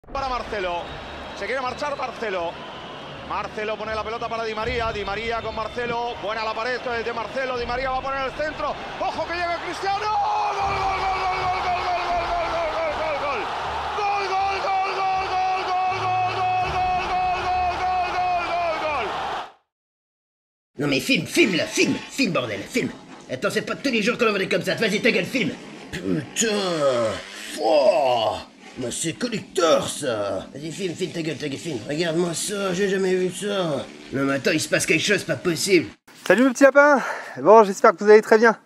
Para Marcelo, se quiere marchar Marcelo. Marcelo pone la pelota para Di María con Marcelo, buena la pared de Marcelo, Di María va a poner el centro, ojo que llega Cristiano, gol, gol, gol, gol, gol, gol, gol, gol, gol, gol, gol. Non mais filme là, filme bordel, filme. Attends, c'est pas tous les jours qu'on l'envoie comme ça, vas-y ta gueule, filme. Putain, oh, bah c'est collector ça. Vas-y filme ta gueule, filme. Regarde-moi ça, j'ai jamais vu ça. Non mais attends, il se passe quelque chose, pas possible. Salut mes petits lapins. Bon, j'espère que vous allez très bien.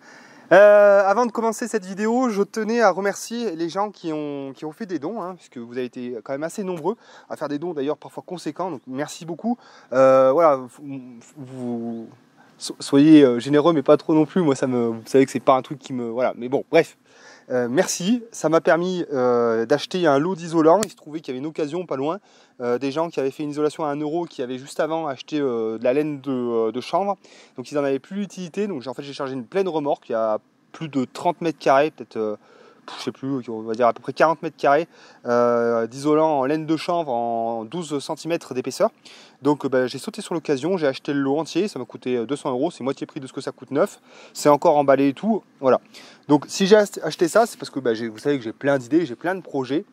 Avant de commencer cette vidéo, je tenais à remercier les gens qui ont fait des dons, puisque vous avez été quand même assez nombreux à faire des dons, d'ailleurs parfois conséquents, donc merci beaucoup. Voilà, vous soyez généreux, mais pas trop non plus. Moi, vous savez que c'est pas un truc qui me, voilà. Mais bon, bref. Merci, ça m'a permis d'acheter un lot d'isolant. Il se trouvait qu'il y avait une occasion pas loin, des gens qui avaient fait une isolation à 1 € qui avaient juste avant acheté de la laine de chanvre, donc ils n'en avaient plus l'utilité. Donc en fait j'ai chargé une pleine remorque, il y a plus de 30 mètres carrés, peut-être je sais plus, on va dire à peu près 40 mètres carrés d'isolant en laine de chanvre en 12 cm d'épaisseur. Donc j'ai sauté sur l'occasion, j'ai acheté le lot entier, ça m'a coûté 200 €, c'est moitié prix de ce que ça coûte neuf, c'est encore emballé et tout, voilà. Donc si j'ai acheté ça, c'est parce que vous savez que j'ai plein d'idées, j'ai plein de projets,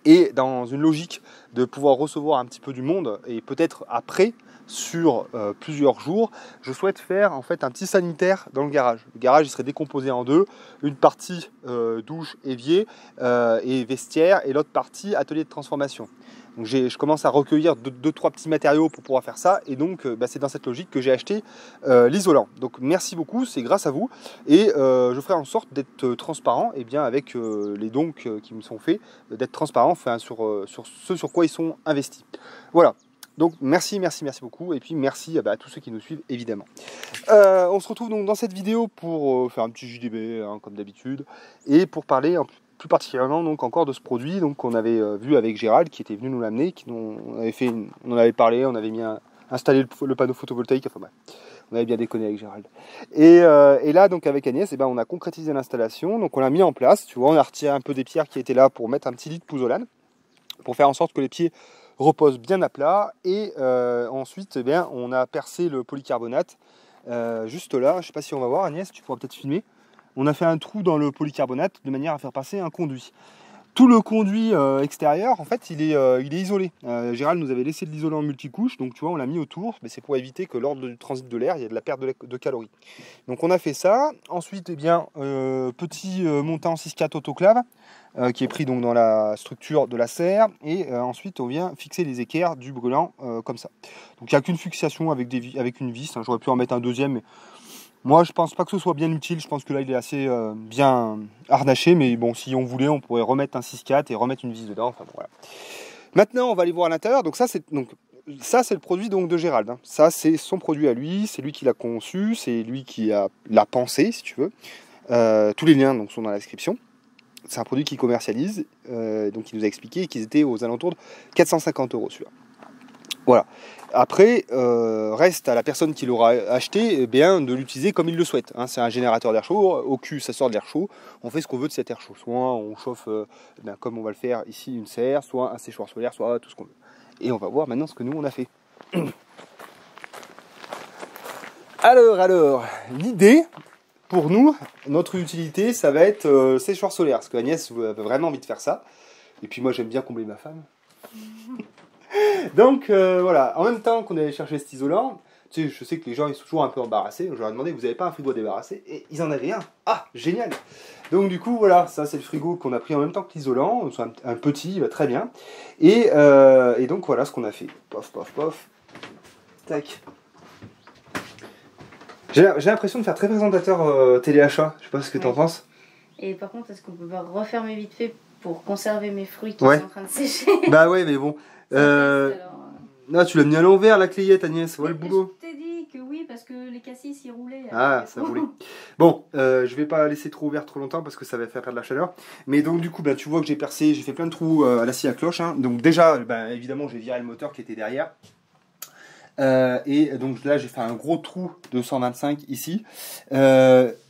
et dans une logique de pouvoir recevoir un petit peu du monde, et peut-être après, sur plusieurs jours, je souhaite faire en fait un petit sanitaire dans le garage. Le garage il serait décomposé en deux, une partie douche, évier et vestiaire, et l'autre partie atelier de transformation. Donc je commence à recueillir 2-3 petits matériaux pour pouvoir faire ça, et donc c'est dans cette logique que j'ai acheté l'isolant. Donc merci beaucoup, c'est grâce à vous, et je ferai en sorte d'être transparent et bien avec les dons qui me sont faits, d'être transparent sur ce sur quoi ils sont investis. Voilà. Donc merci beaucoup, et puis merci à tous ceux qui nous suivent évidemment. On se retrouve donc dans cette vidéo pour faire un petit JDB comme d'habitude, et pour parler plus particulièrement donc encore de ce produit qu'on avait vu avec Gérald qui était venu nous l'amener, on en avait parlé, on avait installé le panneau photovoltaïque, enfin bref, on avait bien déconné avec Gérald. Et là donc avec Agnès, on a concrétisé l'installation, donc on l'a mis en place, tu vois, on a retiré un peu des pierres qui étaient là pour mettre un petit lit de pouzzolane, pour faire en sorte que les pieds repose bien à plat, et ensuite on a percé le polycarbonate juste là. Je ne sais pas si on va voir, Agnès, tu pourras peut-être filmer. On a fait un trou dans le polycarbonate de manière à faire passer un conduit. Tout le conduit extérieur, en fait, il est isolé. Gérald nous avait laissé de l'isolant multicouche, donc tu vois, on l'a mis autour, mais c'est pour éviter que lors du transit de l'air, il y ait de la perte de calories. Donc on a fait ça. Ensuite, petit montant 6-4 autoclave, qui est pris donc dans la structure de la serre, et ensuite on vient fixer les équerres du brûlant comme ça. Donc il n'y a qu'une fixation avec une vis, j'aurais pu en mettre un deuxième, mais moi je pense pas que ce soit bien utile. Je pense que là il est assez bien harnaché, mais bon, si on voulait on pourrait remettre un 6-4 et remettre une vis dedans, enfin bon, voilà. Maintenant on va aller voir à l'intérieur. Donc ça c'est le produit donc de Gérald, ça c'est son produit à lui, c'est lui qui l'a conçu, c'est lui qui l'a pensé si tu veux. Tous les liens donc sont dans la description. C'est un produit qu'il commercialise, donc il nous a expliqué qu'ils étaient aux alentours de 450 € celui-là. Voilà. Après, reste à la personne qui l'aura acheté de l'utiliser comme il le souhaite. C'est un générateur d'air chaud, au cul ça sort de l'air chaud, on fait ce qu'on veut de cet air chaud. Soit on chauffe, comme on va le faire ici, une serre, soit un séchoir solaire, soit tout ce qu'on veut. Et on va voir maintenant ce que nous on a fait. Alors, l'idée... Pour nous, notre utilité, ça va être séchoir solaire, parce que Agnès avait vraiment envie de faire ça. Et puis moi, j'aime bien combler ma femme. Donc voilà, en même temps qu'on allait chercher cet isolant, tu sais, je sais que les gens ils sont toujours un peu embarrassés. Je leur ai demandé, vous n'avez pas un frigo à débarrasser? Et ils en avaient un. Ah, génial! Donc du coup, voilà, ça c'est le frigo qu'on a pris en même temps que l'isolant. C'est un petit, il va très bien. Et donc voilà ce qu'on a fait. Pof, pof, pof. Tac. J'ai l'impression de faire très présentateur téléachat, je sais pas ce que t'en penses. Et par contre, est-ce qu'on peut pas refermer vite fait pour conserver mes fruits qui sont en train de sécher? Bah ouais, mais bon. Non, tu l'as mis à l'envers la clayette, Agnès, voilà le boulot. Je t'ai dit que oui, parce que les cassis y roulaient. Ah, ça roulait. Bon, je vais pas laisser trop ouvert trop longtemps parce que ça va faire perdre la chaleur. Mais donc du coup, tu vois que j'ai percé, j'ai fait plein de trous à la scie à cloche. Donc déjà, évidemment, j'ai viré le moteur qui était derrière. Et donc là j'ai fait un gros trou de 125 ici.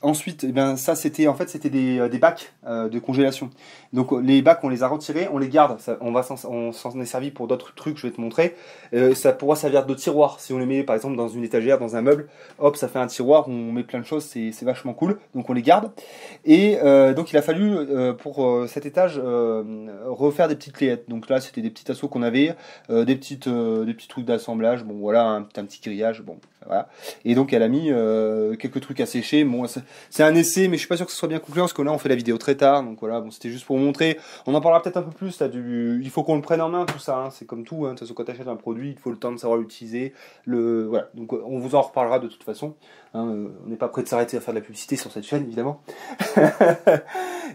ensuite, eh bien, ça c'était en fait c'était des bacs de congélation. Donc les bacs on les a retirés, on les garde. Ça, on s'en est servi pour d'autres trucs, je vais te montrer. Ça pourra servir de tiroir si on les met par exemple dans une étagère, dans un meuble. Hop, ça fait un tiroir où on met plein de choses, c'est vachement cool. Donc on les garde. Et donc il a fallu pour cet étage refaire des petites cléettes. Donc là c'était des petits assos qu'on avait, des petits trucs d'assemblage. Bon voilà, un petit grillage. Bon voilà. Et donc elle a mis quelques trucs à sécher. Bon, c'est un essai, mais je suis pas sûr que ce soit bien concluant parce que là on fait la vidéo très tard. Donc voilà, bon, c'était juste pour vous montrer. On en parlera peut-être un peu plus là. Il faut qu'on le prenne en main tout ça. Hein. C'est comme tout. Hein. De toute façon, quand tu achètes un produit, il faut le temps de savoir l'utiliser. Voilà. Donc on vous en reparlera de toute façon. Hein. On n'est pas prêt de s'arrêter à faire de la publicité sur cette chaîne évidemment.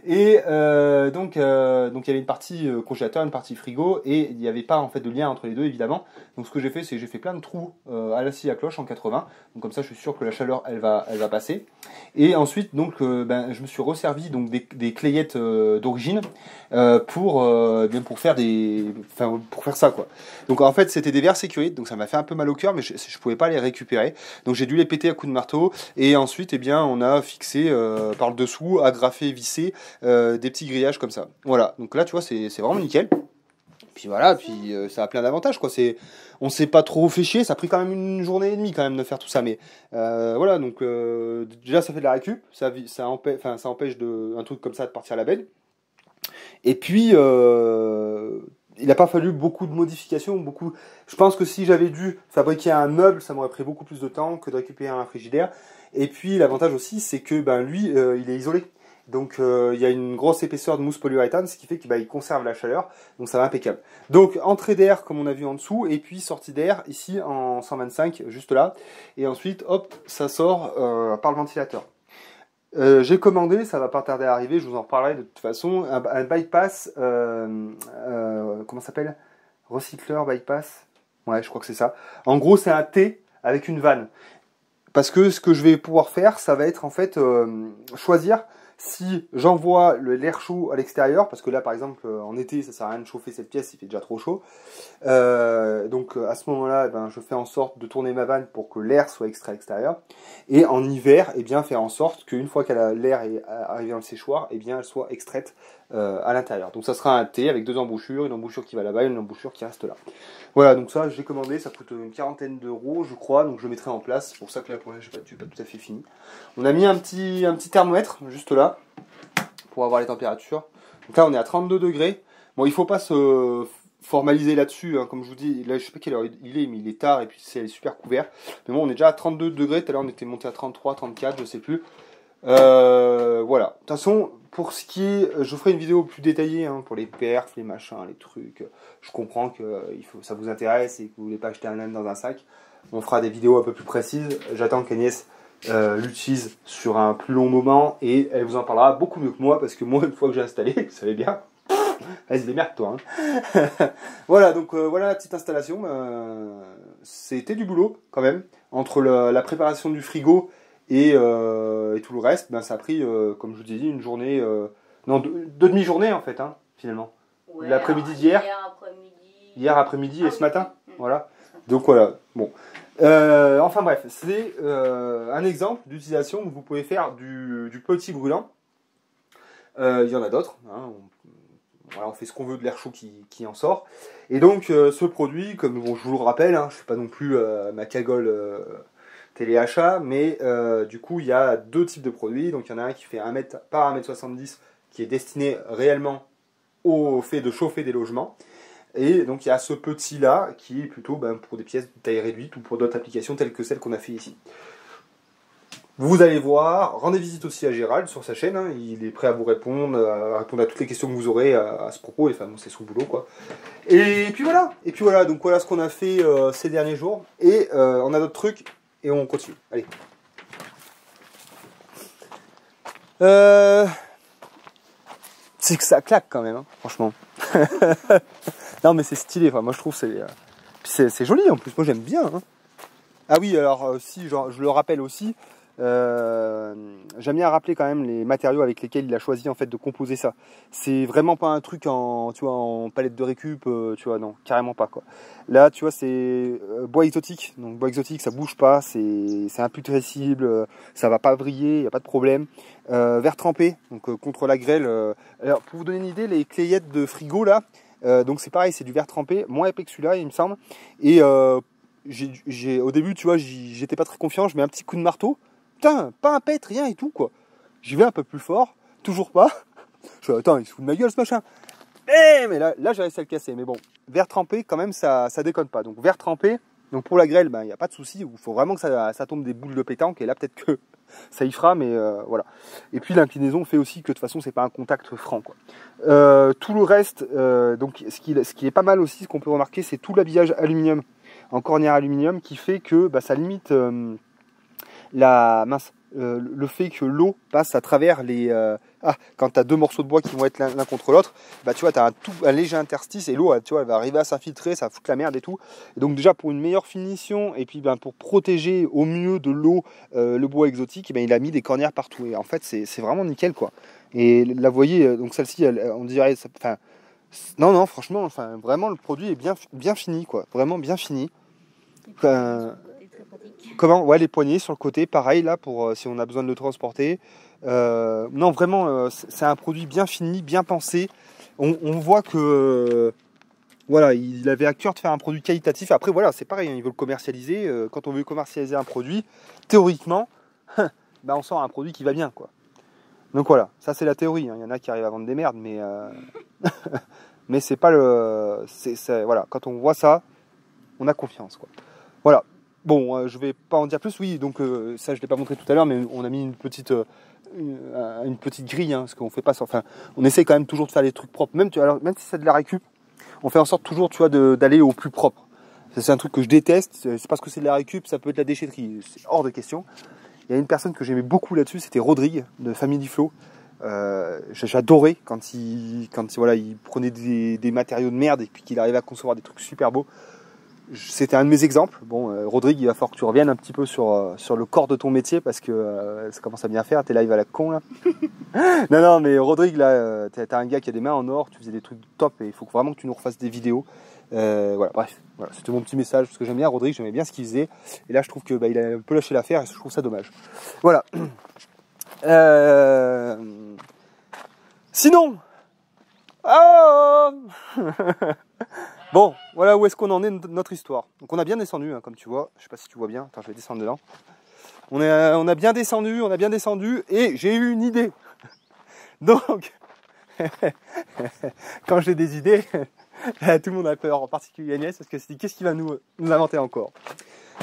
Et donc il y avait une partie congélateur, une partie frigo, et il n'y avait pas en fait de lien entre les deux évidemment. Donc ce que j'ai fait, c'est que j'ai fait plein de trous à la scie à cloche en 80. Donc comme ça, je suis sûr que la chaleur elle va passer. Et ensuite donc je me suis resservi donc des clayettes d'origine pour faire ça quoi. Donc en fait c'était des verres sécurité, donc ça m'a fait un peu mal au cœur, mais je pouvais pas les récupérer. Donc j'ai dû les péter à coups de marteau. Et ensuite on a fixé par le dessous, agrafé, vissé des petits grillages comme ça. Voilà. Donc là tu vois c'est vraiment nickel. Puis voilà, ça a plein d'avantages quoi. On s'est pas trop fait chier, ça a pris quand même une journée et demie quand même de faire tout ça, mais voilà, donc déjà ça fait de la récup, ça empêche un truc comme ça de partir à la benne. Et puis il n'a pas fallu beaucoup de modifications, je pense que si j'avais dû fabriquer un meuble, ça m'aurait pris beaucoup plus de temps que de récupérer un frigidaire. Et puis l'avantage aussi, c'est que lui, il est isolé. Donc il y a une grosse épaisseur de mousse polyuréthane, ce qui fait qu'il conserve la chaleur, donc ça va impeccable. Donc entrée d'air comme on a vu en dessous, et puis sortie d'air ici en 125, juste là. Et ensuite, hop, ça sort par le ventilateur. J'ai commandé, ça va pas tarder à arriver, je vous en reparlerai de toute façon, un bypass, comment ça s'appelle? Recycleur bypass. Ouais, je crois que c'est ça. En gros, c'est un T avec une vanne. Parce que ce que je vais pouvoir faire, ça va être en fait choisir si j'envoie l'air chaud à l'extérieur, parce que là par exemple en été ça sert à rien de chauffer cette pièce, il fait déjà trop chaud. Donc à ce moment-là, je fais en sorte de tourner ma vanne pour que l'air soit extrait à l'extérieur. Et en hiver, faire en sorte qu'une fois que l'air est arrivé dans le séchoir, elle soit extraite à l'intérieur. Donc ça sera un T avec deux embouchures, une embouchure qui va là-bas et une embouchure qui reste là. Voilà, donc ça j'ai commandé, ça coûte une quarantaine d'euros je crois, donc je le mettrai en place. C'est pour ça que là pour l'instant je suis pas tout à fait fini. On a mis un petit thermomètre juste là pour avoir les températures. Donc là on est à 32 degrés. Bon, il faut pas se formaliser là-dessus, hein, comme je vous dis, là je sais pas quelle heure il est, mais il est tard et puis c'est super couvert. Mais bon, on est déjà à 32 degrés, tout à l'heure on était monté à 33, 34, je sais plus. Voilà. De toute façon, pour ce qui est, je ferai une vidéo plus détaillée hein, pour les perfs, les machins, les trucs. Je comprends que ça vous intéresse et que vous voulez pas acheter un âne dans un sac. On fera des vidéos un peu plus précises. J'attends qu'Agnès l'utilise sur un plus long moment et elle vous en parlera beaucoup mieux que moi parce que moi, une fois que j'ai installé, vous savez bien, vas-y, démerde toi. Hein. Voilà, donc voilà la petite installation. C'était du boulot quand même. Entre la préparation du frigo et tout le reste, ça a pris, comme je vous ai dit, une journée, non, deux demi-journées en fait, hein, finalement. Ouais, l'après-midi d'hier, hier après-midi et ce matin, voilà. Donc voilà, bon. Enfin bref, c'est un exemple d'utilisation où vous pouvez faire du petit brûlant. Il y en a d'autres, hein, voilà, on fait ce qu'on veut de l'air chaud qui en sort. Et donc ce produit, comme bon, je vous le rappelle, hein, je ne fais pas non plus ma cagole téléachat, mais du coup il y a deux types de produits. Donc il y en a un qui fait 1 mètre par 1,70 m qui est destiné réellement au fait de chauffer des logements. Et donc il y a ce petit là qui est plutôt pour des pièces de taille réduite ou pour d'autres applications telles que celles qu'on a fait ici. Vous allez voir, rendez visite aussi à Gérald sur sa chaîne, hein, il est prêt à vous répondre, à toutes les questions que vous aurez à ce propos, enfin bon, c'est son boulot quoi. Et puis voilà, donc voilà ce qu'on a fait ces derniers jours, et on a d'autres trucs, et on continue, allez. C'est que ça claque quand même, hein, franchement. Non mais c'est stylé, enfin, moi je trouve c'est joli en plus, moi j'aime bien. Hein. Ah oui, alors si je le rappelle aussi, J'aime bien rappeler quand même les matériaux avec lesquels il a choisi en fait de composer ça. C'est vraiment pas un truc en, tu vois, en palette de récup, tu vois, non, carrément pas quoi. Là, tu vois, c'est bois exotique. Donc bois exotique, ça bouge pas, c'est imputrescible, ça va pas vriller, y a pas de problème. Verre trempé, donc contre la grêle. Alors pour vous donner une idée, les clayettes de frigo là, donc c'est pareil, c'est du verre trempé, moins épais que celui-là, il me semble. Et au début, tu vois, j'étais pas très confiant, je mets un petit coup de marteau. Putain, pas un pet, rien et tout quoi. J'y vais un peu plus fort, toujours pas. Je fais, attends, il se fout de ma gueule ce machin. Mais là j'ai réussi à le casser. Mais bon, verre trempé, quand même, ça déconne pas. Donc verre trempé, donc pour la grêle, il n'y a pas de souci. Il faut vraiment que ça tombe des boules de pétanque. Et là, peut-être que ça y fera, mais voilà. Et puis l'inclinaison fait aussi que de toute façon, c'est pas un contact franc, quoi. Tout le reste, donc ce qui est pas mal aussi, ce qu'on peut remarquer, c'est tout l'habillage aluminium, en cornière aluminium, qui fait que ça limite le fait que l'eau passe à travers les... quand tu as deux morceaux de bois qui vont être l'un contre l'autre, tu vois, tu as un léger interstice et l'eau, tu vois, elle va arriver à s'infiltrer, ça va foutre la merde et tout. Et donc déjà, pour une meilleure finition et puis pour protéger au mieux de l'eau le bois exotique, il a mis des cornières partout. Et en fait, c'est vraiment nickel, quoi. Et là, vous voyez, donc celle-ci, on dirait... non, franchement, vraiment, le produit est bien fini, quoi. Vraiment bien fini. Comment? Ouais, les poignées sur le côté, pareil là pour si on a besoin de le transporter. Non, vraiment, c'est un produit bien fini, bien pensé. On voit que voilà, il avait à cœur de faire un produit qualitatif. Après, voilà, c'est pareil, il veut le commercialiser. Quand on veut commercialiser un produit, théoriquement, on sort un produit qui va bien, quoi. Donc voilà, ça c'est la théorie. Il y en a qui arrivent à vendre des merdes, mais mais c'est pas le. Voilà, quand on voit ça, on a confiance, quoi. Voilà. Bon, je vais pas en dire plus. Oui, donc ça je l'ai pas montré tout à l'heure, mais on a mis une petite grille, parce qu'on fait pas ça. Enfin, on essaie quand même toujours de faire les trucs propres. Même si c'est de la récup, on fait en sorte toujours, tu vois, d'aller au plus propre. C'est un truc que je déteste. C'est parce que c'est de la récup, ça peut être de la déchetterie. C'est hors de question. Il y a une personne que j'aimais beaucoup là-dessus, c'était Rodrigue de Family Flow. J'adorais quand il prenait des matériaux de merde et puis qu'il arrivait à concevoir des trucs super beaux. C'était un de mes exemples. Bon, Rodrigue, il va falloir que tu reviennes un petit peu sur le corps de ton métier parce que ça commence à bien faire. T'es live à la con là. non, mais Rodrigue, là, t'es un gars qui a des mains en or, tu faisais des trucs top et il faut vraiment que tu nous refasses des vidéos. Voilà, bref, voilà, c'était mon petit message parce que j'aime bien Rodrigue, j'aimais bien ce qu'il faisait. Et là, je trouve que il a un peu lâché l'affaire et je trouve ça dommage. Voilà. Sinon. Oh bon, voilà où est-ce qu'on en est de notre histoire. Donc on a bien descendu, comme tu vois. Je sais pas si tu vois bien. Attends, je vais descendre dedans. On a bien descendu et j'ai eu une idée. Donc, quand j'ai des idées, tout le monde a peur, en particulier Agnès, parce que c'est dit qu'est-ce qu'il va nous inventer encore.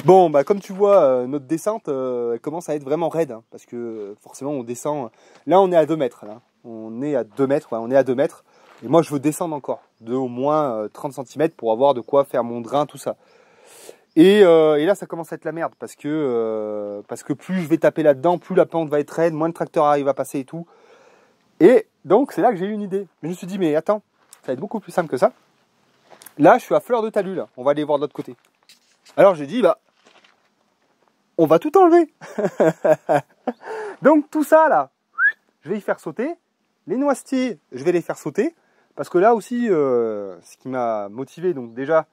Bon, comme tu vois, notre descente elle commence à être vraiment raide, parce que forcément on descend. Là, on est à 2 mètres. Là. On est à 2 mètres. Ouais, on est à 2 mètres. Et moi, je veux descendre encore de au moins 30 cm pour avoir de quoi faire mon drain, tout ça. Et là, ça commence à être la merde parce que plus je vais taper là-dedans, plus la pente va être raide, moins le tracteur arrive à passer et tout. Et donc, c'est là que j'ai eu une idée. Mais je me suis dit, mais attends, ça va être beaucoup plus simple que ça. Là, je suis à fleur de talus, là. On va aller voir de l'autre côté. Alors, j'ai dit, on va tout enlever. Donc, tout ça, là, je vais y faire sauter. Les noisetiers, je vais les faire sauter. Parce que là aussi, ce qui m'a motivé, donc déjà,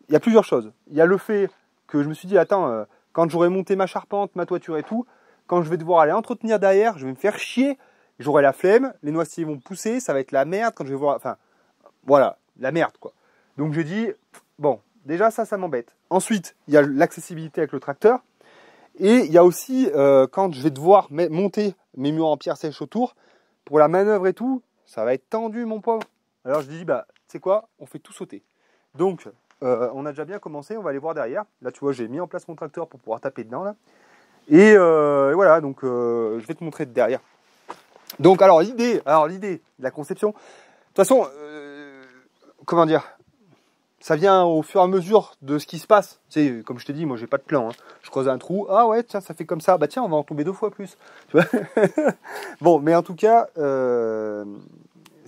il y a plusieurs choses. Il y a le fait que je me suis dit, attends, quand j'aurai monté ma charpente, ma toiture et tout, quand je vais devoir aller entretenir derrière, je vais me faire chier, j'aurai la flemme, les noisetiers vont pousser, ça va être la merde quand je vais voir... Enfin, voilà, la merde, quoi. Donc j'ai dit, bon, déjà ça m'embête. Ensuite, il y a l'accessibilité avec le tracteur. Et il y a aussi, quand je vais devoir monter mes murs en pierre sèche autour, pour la manœuvre et tout, ça va être tendu, mon pauvre. Alors je dis, tu sais quoi, on fait tout sauter. Donc, on a déjà bien commencé, on va aller voir derrière. Là, tu vois, j'ai mis en place mon tracteur pour pouvoir taper dedans, là. Et voilà, donc je vais te montrer de derrière. Donc, alors l'idée, la conception, de toute façon, comment dire, ça vient au fur et à mesure de ce qui se passe. Tu sais, comme je t'ai dit, moi, j'ai pas de plan. Je creuse un trou, ah ouais, tiens, ça fait comme ça. Tiens, on va en tomber 2 fois plus. Tu vois. Bon, mais en tout cas, ce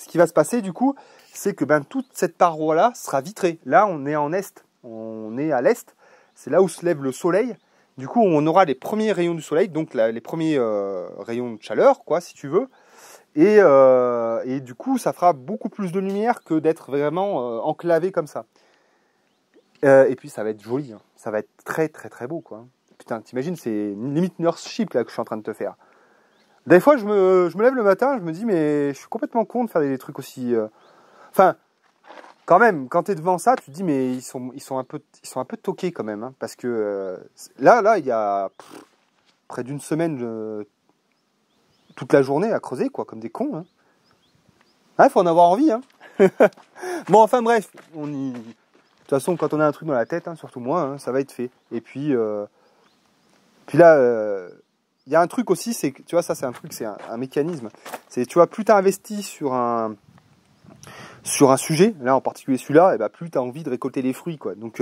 qui va se passer, du coup, c'est que toute cette paroi-là sera vitrée. Là, on est en est, on est à l'est. C'est là où se lève le soleil. du coup, on aura les premiers rayons du soleil, donc les premiers rayons de chaleur, quoi, si tu veux. Et du coup, ça fera beaucoup plus de lumière que d'être vraiment enclavé comme ça. Et puis, ça va être joli, hein. Ça va être très, très, très beau, quoi. Putain, t'imagines, c'est limite Earthship là que je suis en train de te faire. Des fois, je me lève le matin, je me dis, mais je suis complètement con de faire des trucs aussi... Enfin, quand même, quand tu es devant ça, tu te dis, mais ils sont un peu toqués quand même. Hein, parce que là, il y a près d'une semaine, toute la journée à creuser, quoi, comme des cons. Hein. Ah, faut en avoir envie. Hein. Bon, enfin bref, de toute façon, quand on a un truc dans la tête, hein, surtout moi, hein, ça va être fait. Et puis là... Il y a un truc aussi, c'est que, tu vois, ça c'est un truc, c'est un mécanisme. C'est, tu vois, plus tu as investi sur un sujet, là en particulier celui-là, et bah, plus tu as envie de récolter les fruits, quoi. Donc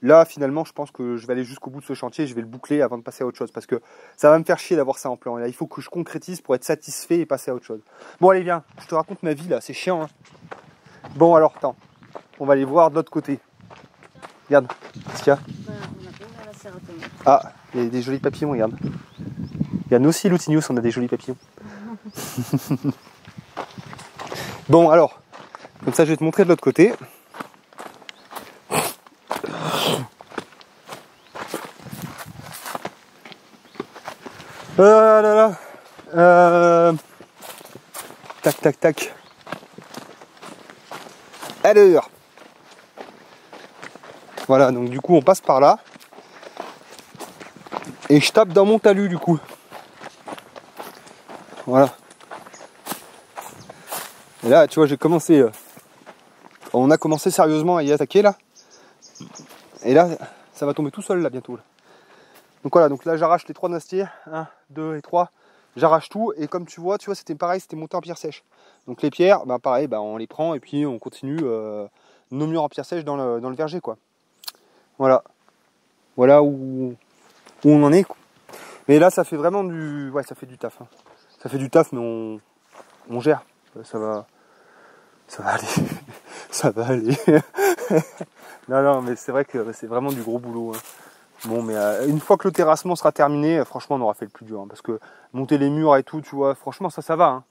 là, finalement, je pense que je vais aller jusqu'au bout de ce chantier, je vais le boucler avant de passer à autre chose, parce que ça va me faire chier d'avoir ça en plan. Et là, il faut que je concrétise pour être satisfait et passer à autre chose. Bon, allez, viens, je te raconte ma vie, là, c'est chiant, hein. Bon, alors, attends, on va aller voir de l'autre côté. Regarde, qu'est-ce qu'il y a? Ah, il y a des jolis papillons, regarde. Il y a nous aussi, Loutinus, on a des jolis papillons. Bon, alors, comme ça, je vais te montrer de l'autre côté. Là, là. Tac, tac, tac. Alors. Voilà, donc du coup, on passe par là. Et je tape dans mon talus, du coup. Voilà. Et là, tu vois, j'ai commencé... on a commencé sérieusement à y attaquer, là. Et là, ça va tomber tout seul, là, bientôt. Là. Donc voilà, donc là, j'arrache les 3 nastiers. 1, 2 et 3. J'arrache tout. Et comme tu vois, c'était pareil, c'était monté en pierre sèche. Donc les pierres, bah, pareil, bah, on les prend et puis on continue nos murs en pierre sèche dans le verger, quoi. Voilà. Voilà où on en est, quoi. Mais là, ça fait vraiment du... Ouais, ça fait du taf. Hein. Ça fait du taf, mais on gère. Ça va aller. Ça va aller. Non, mais c'est vrai que c'est vraiment du gros boulot. Hein. Bon, mais une fois que le terrassement sera terminé, franchement, on aura fait le plus dur. Hein, parce que monter les murs et tout, tu vois, franchement, ça va. Hein.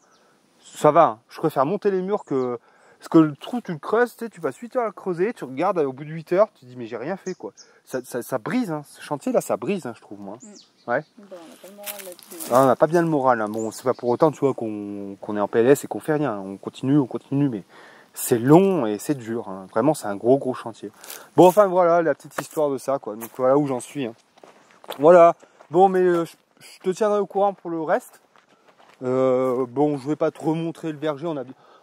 Ça va. Hein. Je préfère monter les murs que... Parce que le trou, tu le creuses, tu passes 8 heures à le creuser, tu regardes, au bout de 8 heures, tu te dis, mais j'ai rien fait, quoi. Ça brise, hein. Ce chantier-là, ça brise, hein, je trouve, moi. Ouais. Bon, on n'a pas le moral là-dessus. Ah, on n'a pas bien le moral. Hein. Bon, c'est pas pour autant, tu vois, qu'on est en PLS et qu'on fait rien. On continue, mais c'est long et c'est dur. Hein. Vraiment, c'est un gros chantier. Bon, enfin, voilà, la petite histoire de ça, quoi. Donc, voilà où j'en suis. Hein. Voilà. Bon, mais je te tiendrai au courant pour le reste. Bon, je vais pas te remontrer le verger.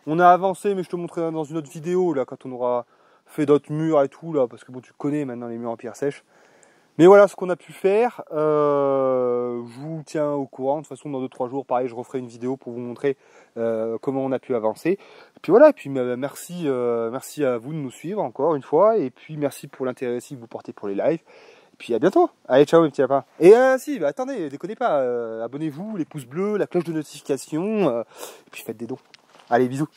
On a avancé, mais je te montrerai dans une autre vidéo, là, quand on aura fait d'autres murs et tout, là, parce que bon, tu connais maintenant les murs en pierre sèche. Mais voilà ce qu'on a pu faire. Je vous tiens au courant. De toute façon, dans 2-3 jours, pareil, je referai une vidéo pour vous montrer comment on a pu avancer. Et puis voilà, et puis merci à vous de nous suivre encore une fois. Et puis merci pour l'intérêt aussi que vous portez pour les lives. Et puis à bientôt. Allez, ciao mes petits lapins. Et attendez, déconnez pas. Abonnez-vous, les pouces bleus, la cloche de notification. Et puis faites des dons. Allez, bisous.